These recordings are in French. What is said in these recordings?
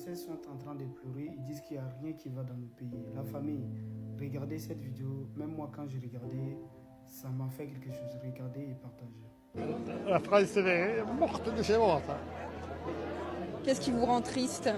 Français sont en train de pleurer, ils disent qu'il n'y a rien qui va dans le pays. La famille, regardez cette vidéo. Même moi, quand j'ai regardé, ça m'a fait quelque chose. Regardez et partagez. La France est morte de chez morte. Qu'est-ce qui vous rend triste?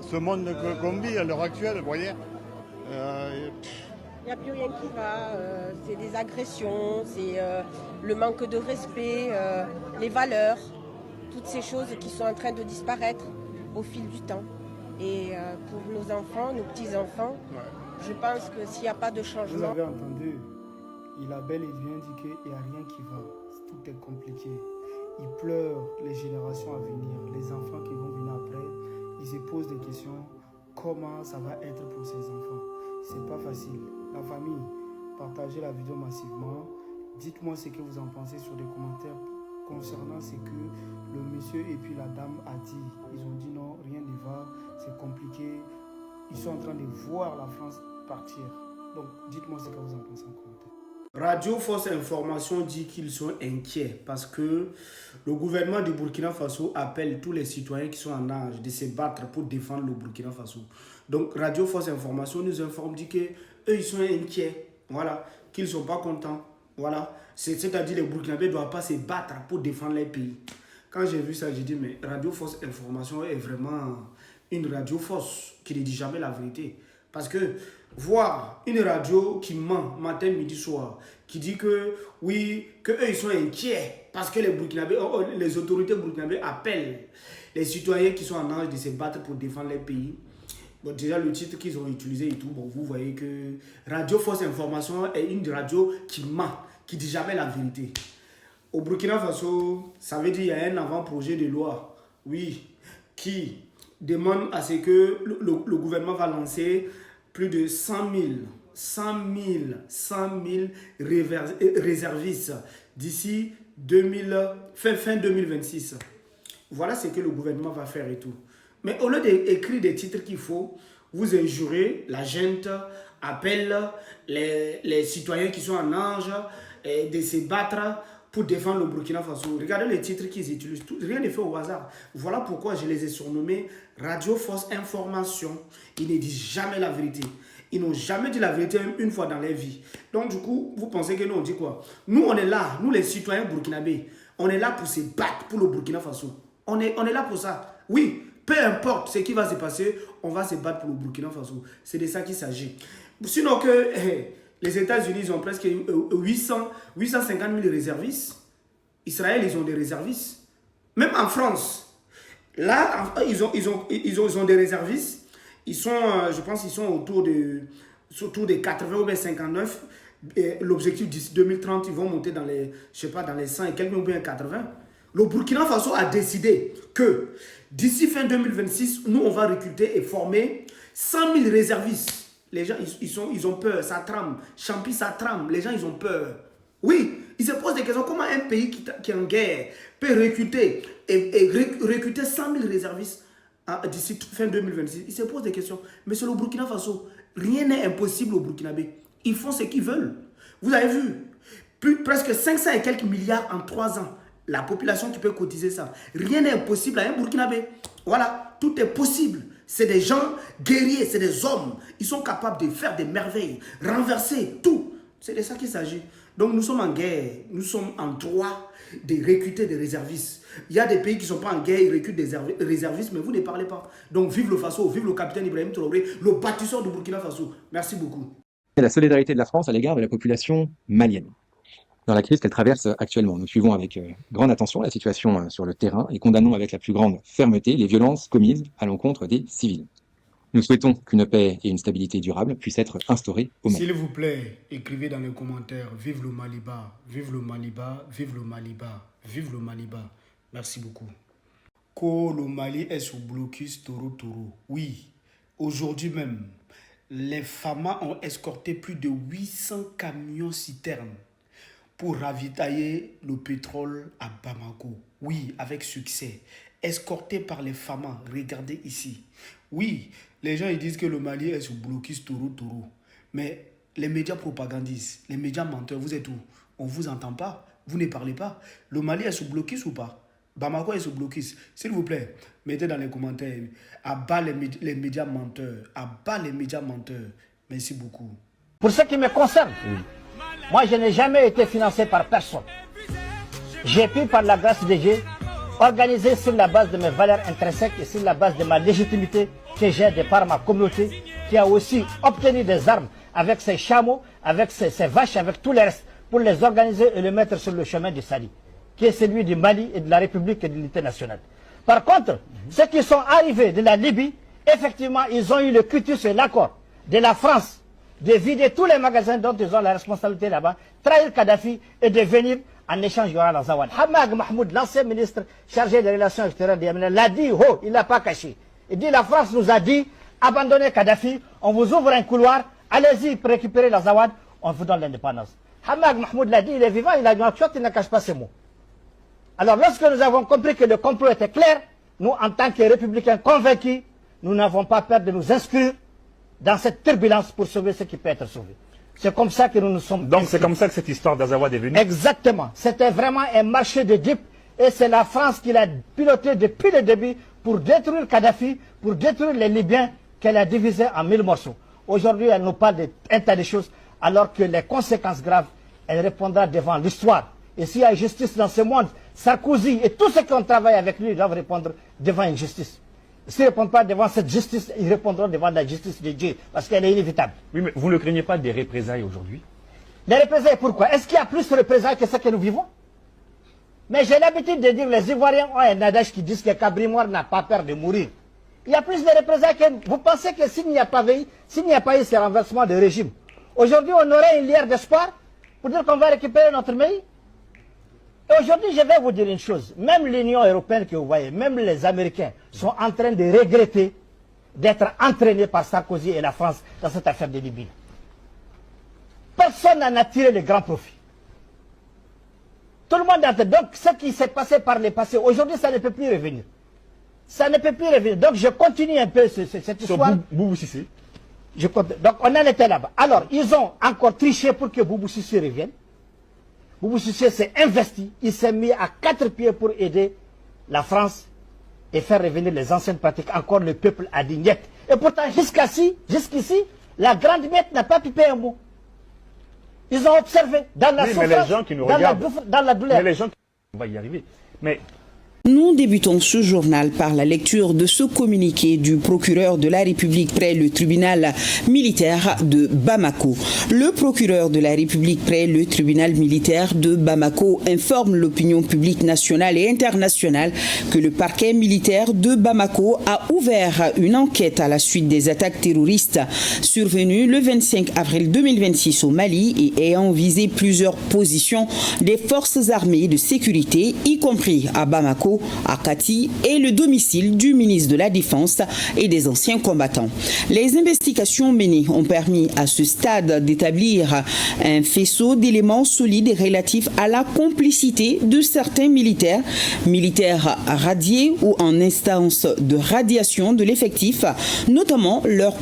Ce monde qu'on vit à l'heure actuelle, vous voyez, Il n'y a plus rien qui va, c'est des agressions, c'est le manque de respect, les valeurs, toutes ces choses qui sont en train de disparaître au fil du temps. Et pour nos enfants, nos petits-enfants, je pense que s'il n'y a pas de Vous changement... avez entendu, il a bel et bien dit qu'il n'y a rien qui va. Tout est compliqué. Ils pleurent les générations à venir, les enfants qui vont venir après. Ils se posent des questions. Comment ça va être pour ces enfants? C'est pas facile. La famille, partagez la vidéo massivement. Dites-moi ce que vous en pensez sur les commentaires concernant ce que le monsieur et puis la dame a dit. Ils ont dit non, rien ne va, c'est compliqué. Ils sont en train de voir la France partir. Donc, dites-moi ce que vous en pensez en commentaire. Radio Force Information dit qu'ils sont inquiets parce que le gouvernement du Burkina Faso appelle tous les citoyens qui sont en âge de se battre pour défendre le Burkina Faso. Donc Radio Force Information nous informe dit que eux ils sont inquiets, voilà, qu'ils ne sont pas contents, voilà. C'est-à-dire les Burkinabés ne doivent pas se battre pour défendre leur pays. Quand j'ai vu ça, j'ai dit mais Radio Force Information est vraiment une radio fausse qui ne dit jamais la vérité. Parce que voir une radio qui ment matin, midi, soir, qui dit que oui, que eux ils sont inquiets parce que les autorités burkinabées appellent les citoyens qui sont en âge de se battre pour défendre leur pays. Bon, déjà le titre qu'ils ont utilisé et tout, bon, vous voyez que Radio Force Information est une radio qui ment, qui dit jamais la vérité. Au Burkina Faso, ça veut dire qu'il y a un avant-projet de loi, oui, qui demande à ce que le gouvernement va lancer plus de 100 000 réservistes d'ici fin 2026. Voilà ce que le gouvernement va faire et tout. Mais au lieu d'écrire des titres qu'il faut, vous injurez, la gente appelle les citoyens qui sont en âge de se battre pour défendre le Burkina Faso. Regardez les titres qu'ils utilisent. Rien n'est fait au hasard. Voilà pourquoi je les ai surnommés Radio Force Information. Ils ne disent jamais la vérité. Ils n'ont jamais dit la vérité une fois dans leur vie. Donc du coup, vous pensez que nous on dit quoi? Nous on est là, nous les citoyens burkinabés, on est là pour se battre pour le Burkina Faso. On est là pour ça. Oui, peu importe ce qui va se passer, on va se battre pour le Burkina Faso. C'est de ça qu'il s'agit. Sinon que... les États-Unis, ils ont presque 850 000 réservistes. Israël, ils ont des réservistes. Même en France, là, ils ont des réservistes. Ils sont, je pense, ils sont autour de 80 ou bien 59. L'objectif d'ici 2030, ils vont monter dans les, je sais pas, dans les 100 et quelques ou bien 80. Le Burkina Faso a décidé que d'ici fin 2026, nous, on va recruter et former 100 000 réservistes. Les gens, ils ont peur, ça trame. Champi, ça trame. Les gens, ils ont peur. Oui, ils se posent des questions. Comment un pays qui est en guerre peut recruter recruter 100 000 réservistes d'ici fin 2026? Ils se posent des questions. Mais sur le Burkina Faso, rien n'est impossible au Burkinabé. Ils font ce qu'ils veulent. Vous avez vu, presque 500 et quelques milliards en 3 ans. La population qui peut cotiser ça. Rien n'est impossible à un Burkinabé. Voilà, tout est possible. C'est des gens guerriers, c'est des hommes. Ils sont capables de faire des merveilles, renverser tout. C'est de ça qu'il s'agit. Donc nous sommes en guerre. Nous sommes en droit de recruter des réservistes. Il y a des pays qui ne sont pas en guerre, ils recrutent des réservistes, mais vous ne parlez pas. Donc vive le Faso, vive le capitaine Ibrahim Traoré, le bâtisseur du Burkina Faso. Merci beaucoup. La solidarité de la France à l'égard de la population malienne dans la crise qu'elle traverse actuellement. Nous suivons avec grande attention la situation sur le terrain et condamnons avec la plus grande fermeté les violences commises à l'encontre des civils. Nous souhaitons qu'une paix et une stabilité durable puissent être instaurées au Mali. S'il vous plaît, écrivez dans les commentaires « Vive le Maliba, vive le Maliba, vive le Maliba, vive le Maliba ». Merci beaucoup. Que le Mali est sous blocus Toro. Oui, aujourd'hui même, les FAMA ont escorté plus de 800 camions citernes pour ravitailler le pétrole à Bamako. Oui, avec succès. Escorté par les FAMA. Regardez ici. Oui, les gens ils disent que le Mali est sous blocus Toro. Mais les médias propagandistes, les médias menteurs, vous êtes où? On ne vous entend pas. Vous ne parlez pas. Le Mali est sous blocus ou pas? Bamako est ce blocus. S'il vous plaît, mettez dans les commentaires. À bas les médias menteurs. À bas les médias menteurs. Merci beaucoup. Pour ce qui me concerne, moi je n'ai jamais été financé par personne. J'ai pu, par la grâce de Dieu, organiser sur la base de mes valeurs intrinsèques et sur la base de ma légitimité que j'ai de par ma communauté, qui a aussi obtenu des armes avec ses chameaux, avec ses vaches, avec tout le reste, pour les organiser et les mettre sur le chemin du Sali, qui est celui du Mali et de la République et de l'unité nationale. Par contre, ceux qui sont arrivés de la Libye, effectivement, ils ont eu le cutus et l'accord de la France de vider tous les magasins dont ils ont la responsabilité là-bas, trahir Kadhafi et de venir en échange de la Zawad. Hamad Mahmoud, l'ancien ministre chargé des relations extérieures de Yémen, l'a dit, oh, il ne l'a pas caché. Il dit, la France nous a dit, abandonnez Kadhafi, on vous ouvre un couloir, allez-y pour récupérer la Zawad, on vous donne l'indépendance. Hamad Mahmoud l'a dit, il est vivant, il a une enquête, il ne cache pas ses mots. Alors lorsque nous avons compris que le complot était clair, nous en tant que républicains convaincus, nous n'avons pas peur de nous inscrire dans cette turbulence pour sauver ce qui peut être sauvé. C'est comme ça que nous nous sommes... Donc c'est comme ça que cette histoire d'Azawad est venue? Exactement. C'était vraiment un marché de dupes et c'est la France qui l'a piloté depuis le début pour détruire Kadhafi, pour détruire les Libyens qu'elle a divisés en 1000 morceaux. Aujourd'hui, elle nous parle d'un tas de choses alors que les conséquences graves, elle répondra devant l'histoire. Et s'il y a justice dans ce monde, Sarkozy et tous ceux qui ont travaillé avec lui doivent répondre devant une justice. S'ils ne répondent pas devant cette justice, ils répondront devant la justice de Dieu, parce qu'elle est inévitable. Oui, mais vous ne craignez pas des représailles aujourd'hui? Les représailles, pourquoi? Est-ce qu'il y a plus de représailles que ce que nous vivons? Mais j'ai l'habitude de dire, les Ivoiriens ont un adage qui dit que Cabri-Moir n'a pas peur de mourir. Il y a plus de représailles que... Vous pensez que s'il n'y a pas eu ce renversement de régime, aujourd'hui on aurait une lueur d'espoir pour dire qu'on va récupérer notre pays? Et aujourd'hui, je vais vous dire une chose. Même l'Union européenne que vous voyez, même les Américains sont en train de regretter d'être entraînés par Sarkozy et la France dans cette affaire de Libye. Personne n'en a tiré le grand profit. Tout le monde a... Donc, ce qui s'est passé par le passé, aujourd'hui, ça ne peut plus revenir. Ça ne peut plus revenir. Donc, je continue un peu cette histoire. Sur Boubou Cissé. Donc, on en était là-bas. Alors, ils ont encore triché pour que Boubou Cissé revienne. Boubou Cissé s'est investi, il s'est mis à 4 pieds pour aider la France et faire revenir les anciennes pratiques. Encore le peuple a dit niet. Et pourtant, jusqu'ici, la grande miette n'a pas pipé un mot. Ils ont observé dans la souffrance, mais les gens qui nous regardent, dans la douleur. Mais les gens qui... On va y arriver. Mais... Nous débutons ce journal par la lecture de ce communiqué du procureur de la République près le tribunal militaire de Bamako. Le procureur de la République près le tribunal militaire de Bamako informe l'opinion publique nationale et internationale que le parquet militaire de Bamako a ouvert une enquête à la suite des attaques terroristes survenues le 25 avril 2026 au Mali et ayant visé plusieurs positions des forces armées de sécurité, y compris à Bamako, à Kati et le domicile du ministre de la Défense et des anciens combattants. Les investigations menées ont permis à ce stade d'établir un faisceau d'éléments solides relatifs à la complicité de certains militaires radiés ou en instance de radiation de l'effectif, notamment leur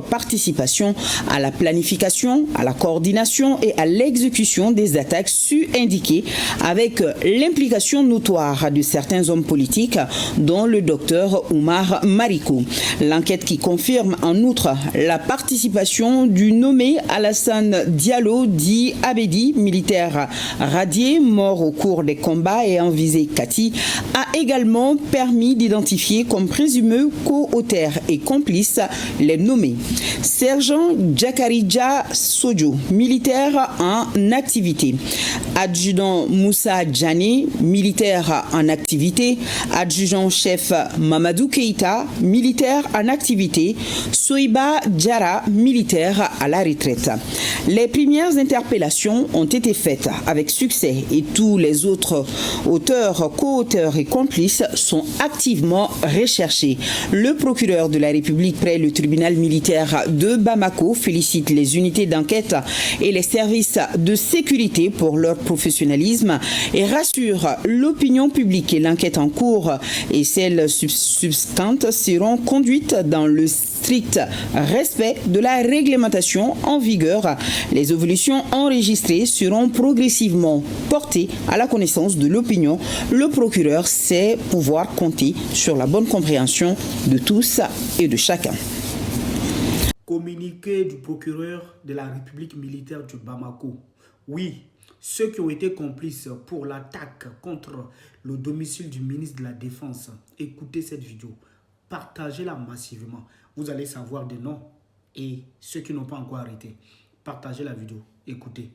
participation à la planification, à la coordination et à l'exécution des attaques su-indiquées avec l'implication notoire de certains hommes politiques, dont le docteur Oumar Mariko. L'enquête qui confirme en outre la participation du nommé Alassane Diallo, dit Abedi, militaire radié, mort au cours des combats et en visé Kati, a également permis d'identifier comme présumés co-auteurs et complices les nommés. Sergent Djakarija Sojo, militaire en activité. Adjudant Moussa Djani, militaire en activité. Adjudant-chef Mamadou Keïta, militaire en activité. Soiba Djara, militaire à la retraite. Les premières interpellations ont été faites avec succès et tous les autres auteurs, co-auteurs et complices sont activement recherchés. Le procureur de la République près le tribunal militaire de Bamako félicite les unités d'enquête et les services de sécurité pour leur professionnalisme et rassure l'opinion publique publique et l'enquête en cours et celles subséquentes seront conduites dans le strict respect de la réglementation en vigueur. Les évolutions enregistrées seront progressivement portées à la connaissance de l'opinion. Le procureur sait pouvoir compter sur la bonne compréhension de tous et de chacun. Communiqué du procureur de la République militaire du Bamako. Oui, ceux qui ont été complices pour l'attaque contre le domicile du ministre de la Défense, écoutez cette vidéo, partagez-la massivement. Vous allez savoir des noms et ceux qui n'ont pas encore arrêté. Partagez la vidéo, écoutez.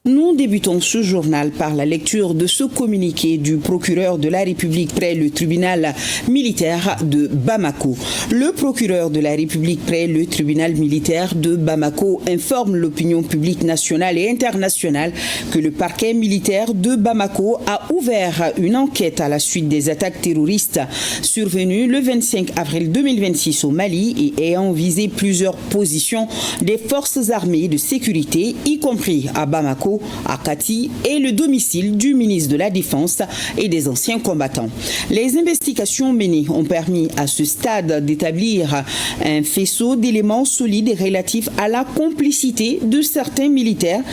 Nous débutons ce journal par la lecture de ce communiqué du procureur de la République près le tribunal militaire de Bamako. Le procureur de la République près le tribunal militaire de Bamako informe l'opinion publique nationale et internationale que le parquet militaire de Bamako a ouvert une enquête à la suite des attaques terroristes survenues le 25 avril 2026 au Mali et ayant visé plusieurs positions des forces armées de sécurité, y compris à Bamako, à Kati et le domicile du ministre de la Défense et des anciens combattants. Les investigations menées ont permis à ce stade d'établir un faisceau d'éléments solides relatifs à la complicité de certains militaires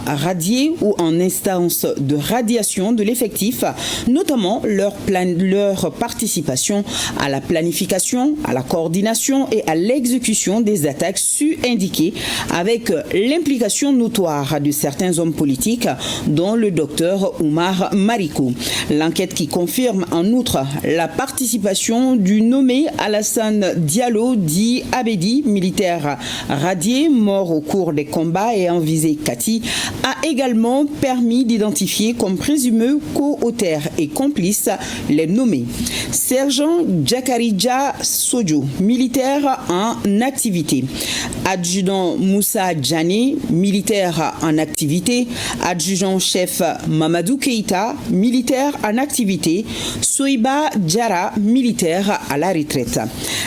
radiés ou en instance de radiation de l'effectif, notamment leur participation à la planification, à la coordination et à l'exécution des attaques su-indiquées avec l'implication notoire de certains hommes politiques, dont le docteur Oumar Mariko. L'enquête qui confirme en outre la participation du nommé Alassane Diallo, dit Abedi, militaire radié, mort au cours des combats et en visé Kati, a également permis d'identifier comme présumés co-auteurs et complices les nommés. Sergent Djakarija Sojo, militaire en activité. Adjudant Moussa Djani, militaire en activité. Adjudant-chef Mamadou Keïta, militaire en activité. Soiba Djara, militaire à la retraite.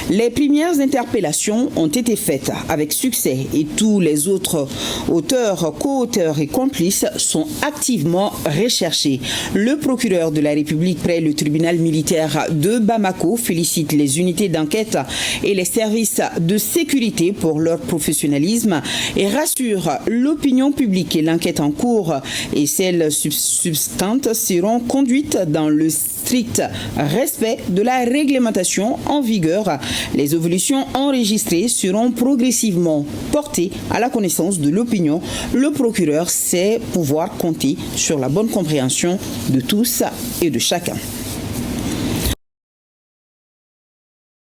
Les premières interpellations ont été faites avec succès et tous les autres auteurs, co-auteurs et complices sont activement recherchés. Le procureur de la République près le tribunal militaire de Bamako félicite les unités d'enquête et les services de sécurité pour leur professionnalisme et rassure l'opinion publique et l'enquête en cours et celles subséquentes seront conduites dans le strict respect de la réglementation en vigueur. Les évolutions enregistrées seront progressivement portées à la connaissance de l'opinion. Le procureur sait pouvoir compter sur la bonne compréhension de tous et de chacun.